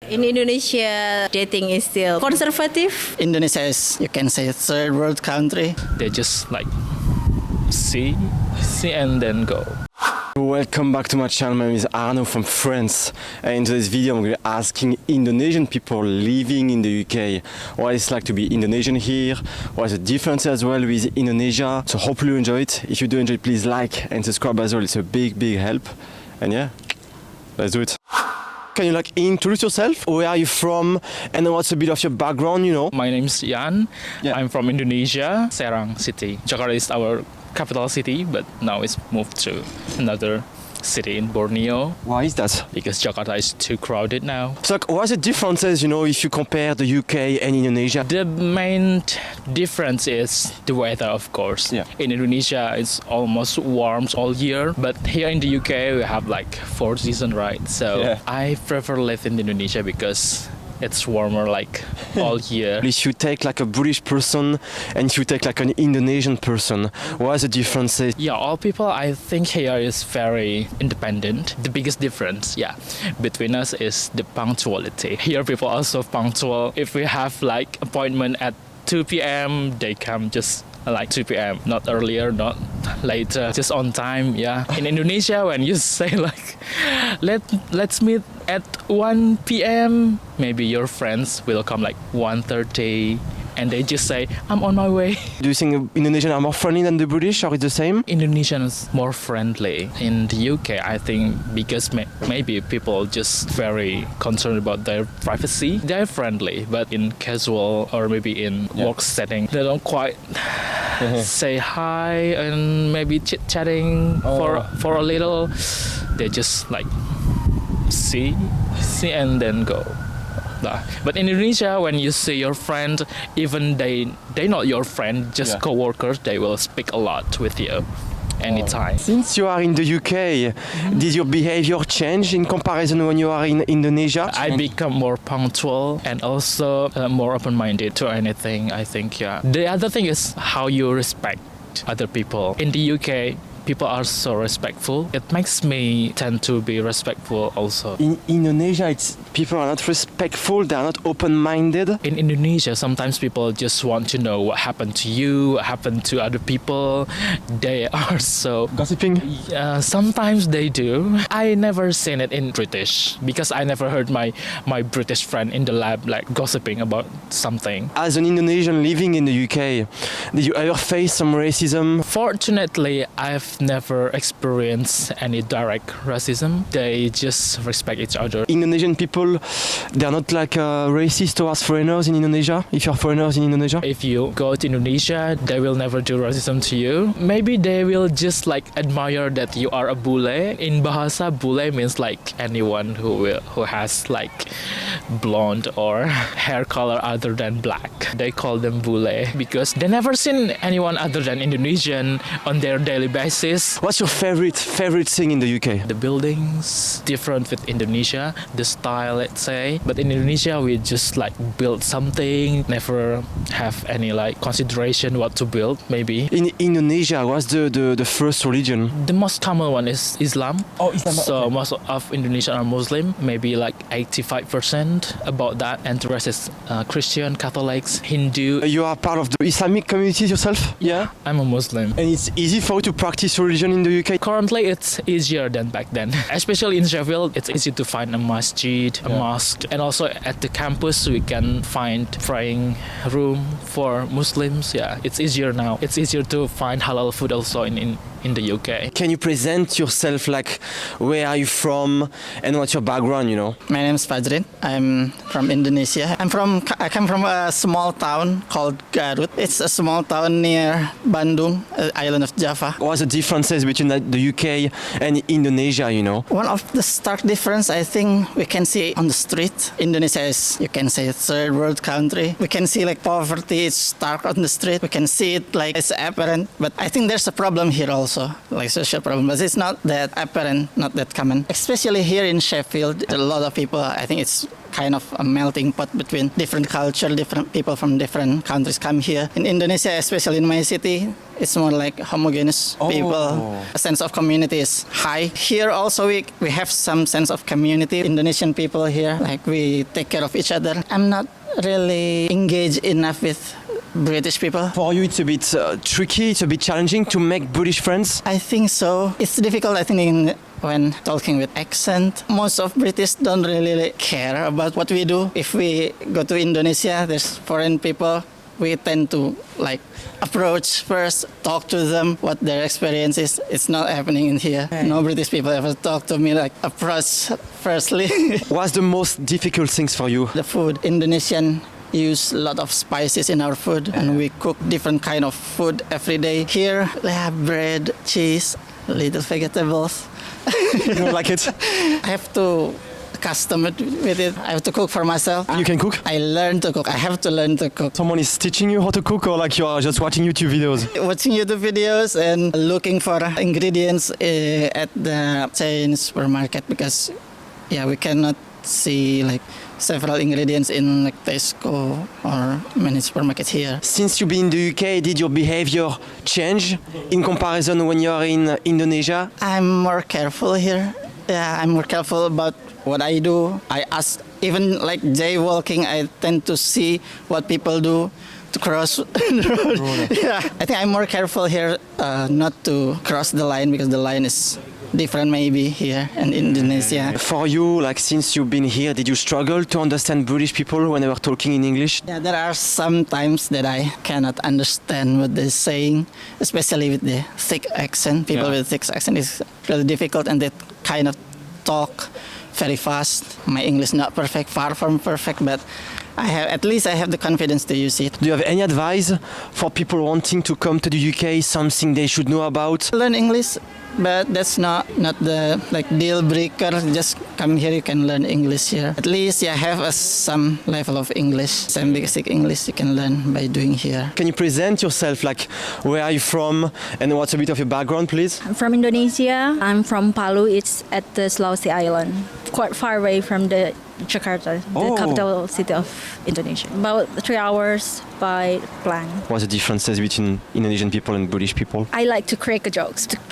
In Indonesia, dating is still conservative. Indonesia is, you can say, a third world country. They just like see and then go. Welcome back to my channel. My name is Arno from France. In today's video I'm going to be asking Indonesian people living in the UK what it's like to be Indonesian here, what's the difference as well with Indonesia. So hopefully you enjoy it. If you do enjoy it, please like and subscribe as well. It's a big help. And yeah, let's do it. Can you like introduce yourself? Where are you from? And what's a bit of your background, you know? My name's Jan. Yeah. I'm from Indonesia, Serang city. Jakarta is our capital city, but now it's moved to another city in Borneo Why is that? because Jakarta is too crowded now. So like, what's the differences, you know, if you compare the UK and Indonesia? The main difference is the weather, of course. Yeah. In Indonesia, it's almost warm all year, but here in the UK, we have like 4 seasons, right? So Yeah. I prefer live in Indonesia because it's warmer like all year. If you take like a British person and if you take like an Indonesian person, what's the differences? Yeah, all people I think here is very independent. The biggest difference, between us is the punctuality. Here people are so punctual. If we have like appointment at 2 p.m., they come just like 2 p.m., not earlier, not later, just on time. Yeah. In Indonesia, when you say like, let's meet at 1 p.m., maybe your friends will come like 1:30, and they just say, I'm on my way. Do you think Indonesians are more friendly than the British, or it's the same? Indonesian is more friendly. In the UK, I think because maybe people just very concerned about their privacy, they're friendly, but in casual or maybe in work setting, they don't quite say hi and maybe chit-chatting for a little. They just like see and then go. But in Indonesia, when you see your friend, even they not your friend, just co-workers, they will speak a lot with you anytime. Since you are in the UK, did your behavior change in comparison when you are in Indonesia? I become more punctual and also more open-minded to anything, I think, yeah. The other thing is how you respect other people. In the UK, people are so respectful. It makes me tend to be respectful also. In Indonesia, people are not respectful, they are not open-minded. In Indonesia, sometimes people just want to know what happened to you, what happened to other people. They are so... Gossiping? Sometimes they do. I never seen it in British because I never heard my British friend in the lab like gossiping about something. As an Indonesian living in the UK, did you ever face some racism? Fortunately, I've never experienced any direct racism. They just respect each other. Indonesian people, they are not like racist towards foreigners in Indonesia, if you're foreigners in Indonesia? If you go to Indonesia, they will never do racism to you. Maybe they will just like admire that you are a bule. In Bahasa, bule means like anyone who has like blonde or hair color other than black. They call them bule because they never seen anyone other than Indonesian on their daily basis. What's your favorite thing in the UK? The buildings different with Indonesia, the style, let's say. But in Indonesia, we just like build something, never have any like consideration what to build. Maybe in Indonesia, what's the first religion? the most common one is Islam. Oh, Islam. So okay. most of Indonesians are Muslim, maybe like 85% about that, and the rest is Christian, Catholics, Hindu. You are part of the Islamic community yourself? Yeah. I'm a Muslim. And it's easy for you to practice religion in the UK? Currently, it's easier than back then. Especially in Sheffield, it's easy to find a masjid, a mosque, and also at the campus we can find praying room for Muslims. Yeah, it's easier now. It's easier to find halal food also in the UK. Can you present yourself, like where are you from and what's your background, you know? My name is Fajrin. I'm from Indonesia. I come from a small town called Garut. It's a small town near Bandung, island of Java. What's the differences between the UK and Indonesia, you know? One of the stark difference I think we can see on the street. Indonesia is, you can say, a third world country. We can see like poverty is stark on the street. We can see it like it's apparent. But I think there's a problem here also. also, like social problem, but it's not that apparent, not that common. Especially here in Sheffield, a lot of people, I think it's kind of a melting pot between different culture, different people from different countries come here. In Indonesia, especially in my city, it's more like homogeneous people. A sense of community is high. Here also we have some sense of community. Indonesian people here, like we take care of each other. I'm not really engaged enough with British people. For you, it's a bit tricky, it's a bit challenging to make British friends. I think so. It's difficult, I think, when talking with accent. Most of British don't really care about what we do. If we go to Indonesia, there's foreign people. We tend to like approach first, talk to them, what their experience is. It's not happening in here. No British people ever talk to me like approach firstly. What's the most difficult things for you? The food. Indonesian use a lot of spices in our food, and we cook different kind of food every day. Here we have bread, cheese, little vegetables. You don't like it? I have to custom it with it. I have to cook for myself. You can cook? I learn to cook. I have to learn to cook. Someone is teaching you how to cook, or like you are just watching YouTube videos? Watching YouTube videos and looking for ingredients at the chain supermarket, because we cannot see like several ingredients in like Tesco or many supermarkets here. Since you've been in the UK, did your behavior change in comparison when you're in Indonesia? I'm more careful here. I'm more careful about what I do. I ask, even like jaywalking, I tend to see what people do to cross the road. I think I'm more careful here not to cross the line, because the line is different maybe here in Indonesia. For you, like since you've been here, did you struggle to understand British people when they were talking in English? Yeah, there are some times that I cannot understand what they're saying, especially with the thick accent. People with thick accent is really difficult, and they kind of talk very fast. My English is not perfect, far from perfect, but at least I have the confidence to use it. Do you have any advice for people wanting to come to the UK, something they should know about? Learn English, but that's not the like deal breaker. Just come here, you can learn English here. At least have some level of English, some basic English you can learn by doing here. Can you present yourself, like where are you from and what's a bit of your background, please? I'm from Indonesia. I'm from Palu. It's at the Sulawesi Island, quite far away from the Jakarta, the capital city of Indonesia. About 3 hours by plane. What's the differences between Indonesian people and British people? I like to crack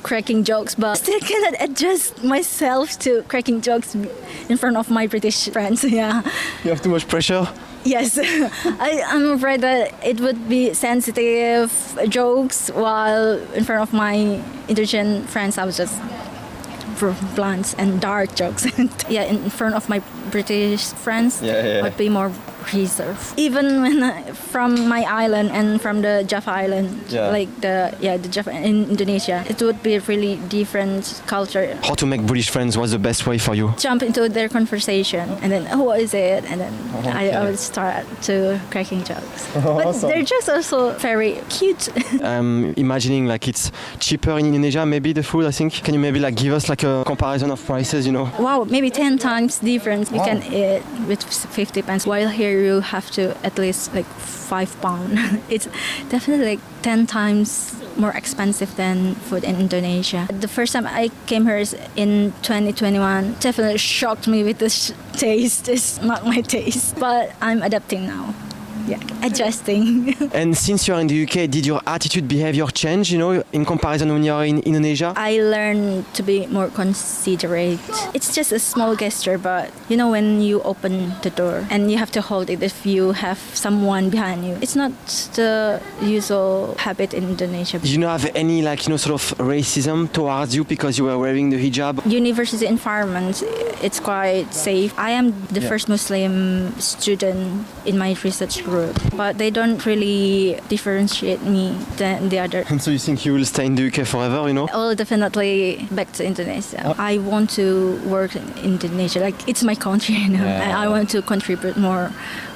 cracking jokes, but still cannot adjust myself to cracking jokes in front of my British friends. Yeah. You have too much pressure? Yes, I'm afraid that it would be sensitive jokes, while in front of my Indonesian friends I was just blunt and dark jokes. In front of my British friends would be more reserved. Even when from my island and from the Java Island, like the Java in Indonesia, it would be a really different culture. How to make British friends? What's the best way for you? Jump into their conversation and then, what is it? And then I would start to cracking jokes. But their jokes are also very cute. I'm imagining like it's cheaper in Indonesia, maybe the food, I think. Can you maybe like give us like a comparison of prices, you know? Wow, maybe 10 times difference. You can eat with 50 pence, while here you have to at least like £5. It's definitely like 10 times more expensive than food in Indonesia. The first time I came here is in 2021. Definitely shocked me with this taste. It's not my taste, but I'm adapting now. Adjusting. And since you're in the UK, did your attitude, behavior change, you know, in comparison when you're in Indonesia? I learned to be more considerate. It's just a small gesture, but you know, when you open the door and you have to hold it if you have someone behind you. It's not the usual habit in Indonesia. Did you not have any like, you know, sort of racism towards you because you were wearing the hijab? University environment, it's quite safe. I am the first Muslim student in my research group, but they don't really differentiate me than the other. And so you think you will stay in the UK forever, you know? I'll definitely back to Indonesia. I want to work in Indonesia. Like, it's my country, you know. I want to contribute more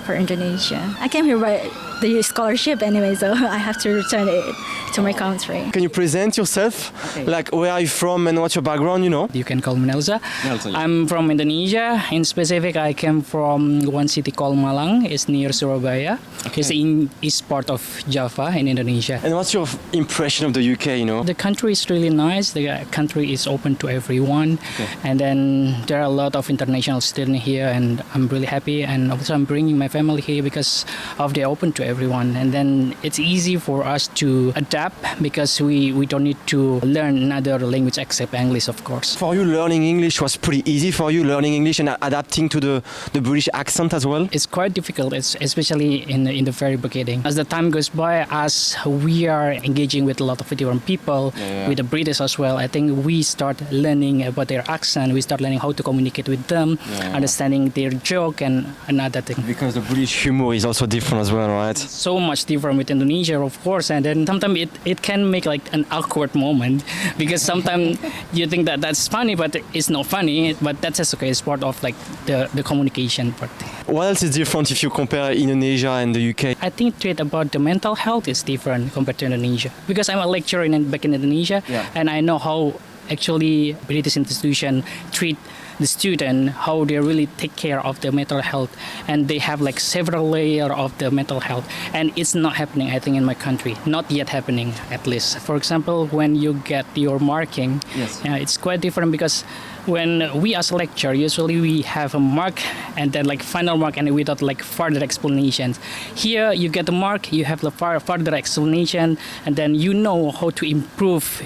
for Indonesia. I came here by the scholarship anyway, so I have to return it to my country. Can you present yourself? Like, where are you from and what's your background, you know? You can call me Nelza. Nelza, yeah. I'm from Indonesia. In specific, I came from one city called Malang. It's near Surabaya. It's in east part of Java in Indonesia. And what's your impression of the UK, you know? The country is really nice. The country is open to everyone. And then there are a lot of international students here, and I'm really happy. And also I'm bringing my family here because of they're open to everyone. And then it's easy for us to adapt because we don't need to learn another language except English, of course. For you, learning English was pretty easy for you, learning English and adapting to the British accent as well? It's quite difficult, especially in the very beginning. As the time goes by, as we are engaging with a lot of different people, with the British as well, I think we start learning about their accent. We start learning how to communicate with them, understanding their joke and another thing. Because the British humor is also different as well, right? So much different with Indonesia, of course, and then sometimes it can make like an awkward moment because sometimes you think that that's funny, but it's not funny. But that's just okay. It's part of like the communication part. What else is different if you compare Indonesia and the UK? I think treat about the mental health is different compared to Indonesia because I'm a lecturer back in Indonesia, and I know how actually British institution treat the student, how they really take care of their mental health, and they have like several layers of the mental health, and it's not happening, I think, in my country, not yet happening at least. For example, when you get your marking, it's quite different because when we as a lecturer, usually we have a mark and then like final mark and without like further explanations. Here you get the mark, you have the further explanation, and then you know how to improve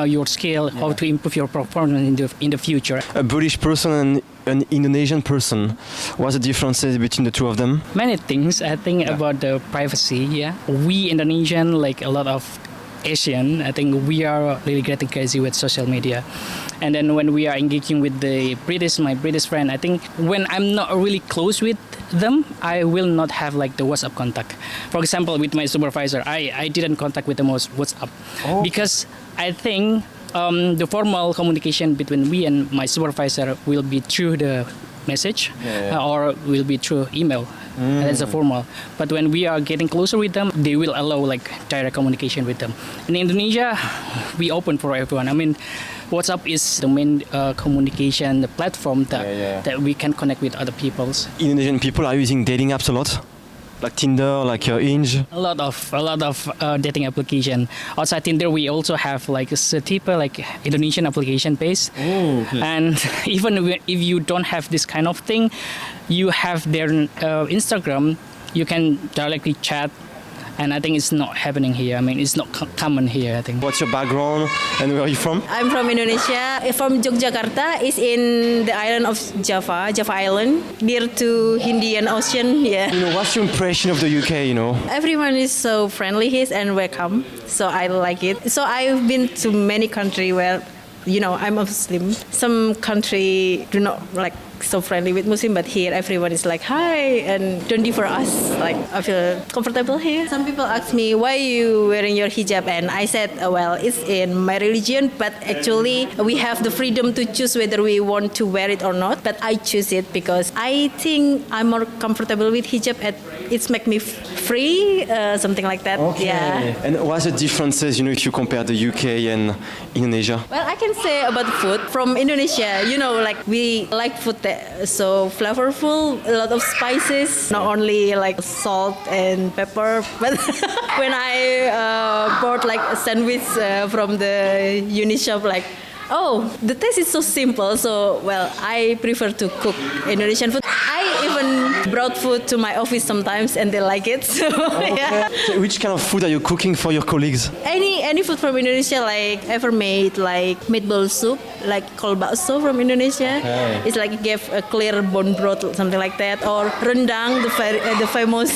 your skill, how to improve your performance in the future. A British person and an Indonesian person, what's the differences between the two of them? Many things, I think, about the privacy, We Indonesian, like a lot of Asian, I think we are really getting crazy with social media. And then when we are engaging with my British friend, I think when I'm not really close with them, I will not have like the WhatsApp contact. For example, with my supervisor, I didn't contact with them on WhatsApp because I think the formal communication between me and my supervisor will be through the message or will be through email. That's a formal. But when we are getting closer with them, they will allow like direct communication with them. In Indonesia, we open for everyone. I mean, WhatsApp is the main communication platform that we can connect with other peoples. Indonesian people are using dating apps a lot? Like Tinder, like Hinge? A lot of dating application. Outside Tinder, we also have like a type like Indonesian application base. And even if you don't have this kind of thing, you have their Instagram. You can directly chat. And I think it's not happening here. I mean, it's not common here, I think. What's your background and where are you from? I'm from Indonesia. From Yogyakarta. It's in the island of Java Island, near to Indian Ocean. Yeah. You know, what's your impression of the UK, you know? Everyone is so friendly here and welcome. So I like it. So I've been to many countries where, I'm a Muslim. Some country do not like so friendly with Muslim, but here everyone is like hi and don't differ us. Like I feel comfortable here. Some people ask me why you wearing your hijab, and I said, well, it's in my religion, but actually we have the freedom to choose whether we want to wear it or not. But I choose it because I think I'm more comfortable with hijab. It's make me free, something like that. Okay. Yeah. And what's the differences, if you compare the UK and Indonesia? Well, I can say about food from Indonesia. Like we like food that so flavorful, a lot of spices, not only like salt and pepper. But when I bought like a sandwich from the uni shop, like, oh, the taste is so simple. So, well, I prefer to cook Indonesian food. I even brought food to my office sometimes, and they like it. So, yeah. So which kind of food are you cooking for your colleagues? Any food from Indonesia, like ever made, like meatball soup, like called bakso from Indonesia. It's like give a clear bone broth, something like that, or rendang, the famous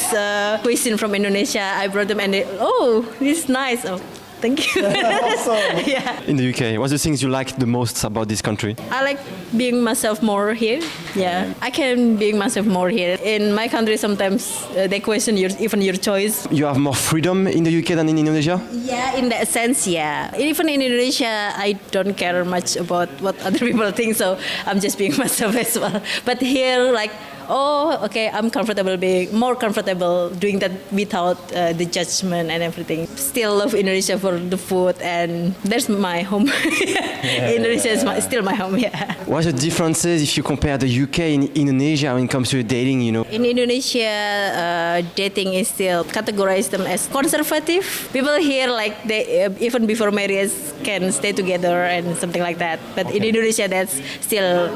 cuisine from Indonesia. I brought them, and it's nice. Oh, thank you. Awesome. Yeah. In the UK, what's the things you like the most about this country? I like being myself more here. Yeah, I can being myself more here. In my country, sometimes they question even your choice. You have more freedom in the UK than in Indonesia? Yeah, in that sense, yeah. Even in Indonesia, I don't care much about what other people think, so I'm just being myself as well. But here, like, oh, okay, I'm comfortable being more comfortable doing that without the judgment and everything. Still love Indonesia for the food, and that's my home. Indonesia is still my home. Yeah. What's the differences if you compare the UK and Indonesia when it comes to dating? You know. In Indonesia, dating is still categorized them as conservative. People here like they even before marriage can stay together and something like that. But in Indonesia, that's still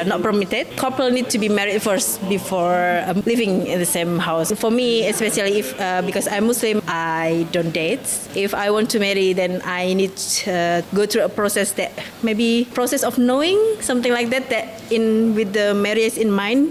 not permitted. Couple need to be married first before living in the same house. For me, especially if because I'm Muslim, I don't date. If I want to marry, then I need to go through a process that maybe process of knowing something like that. That in with the marriage in mind.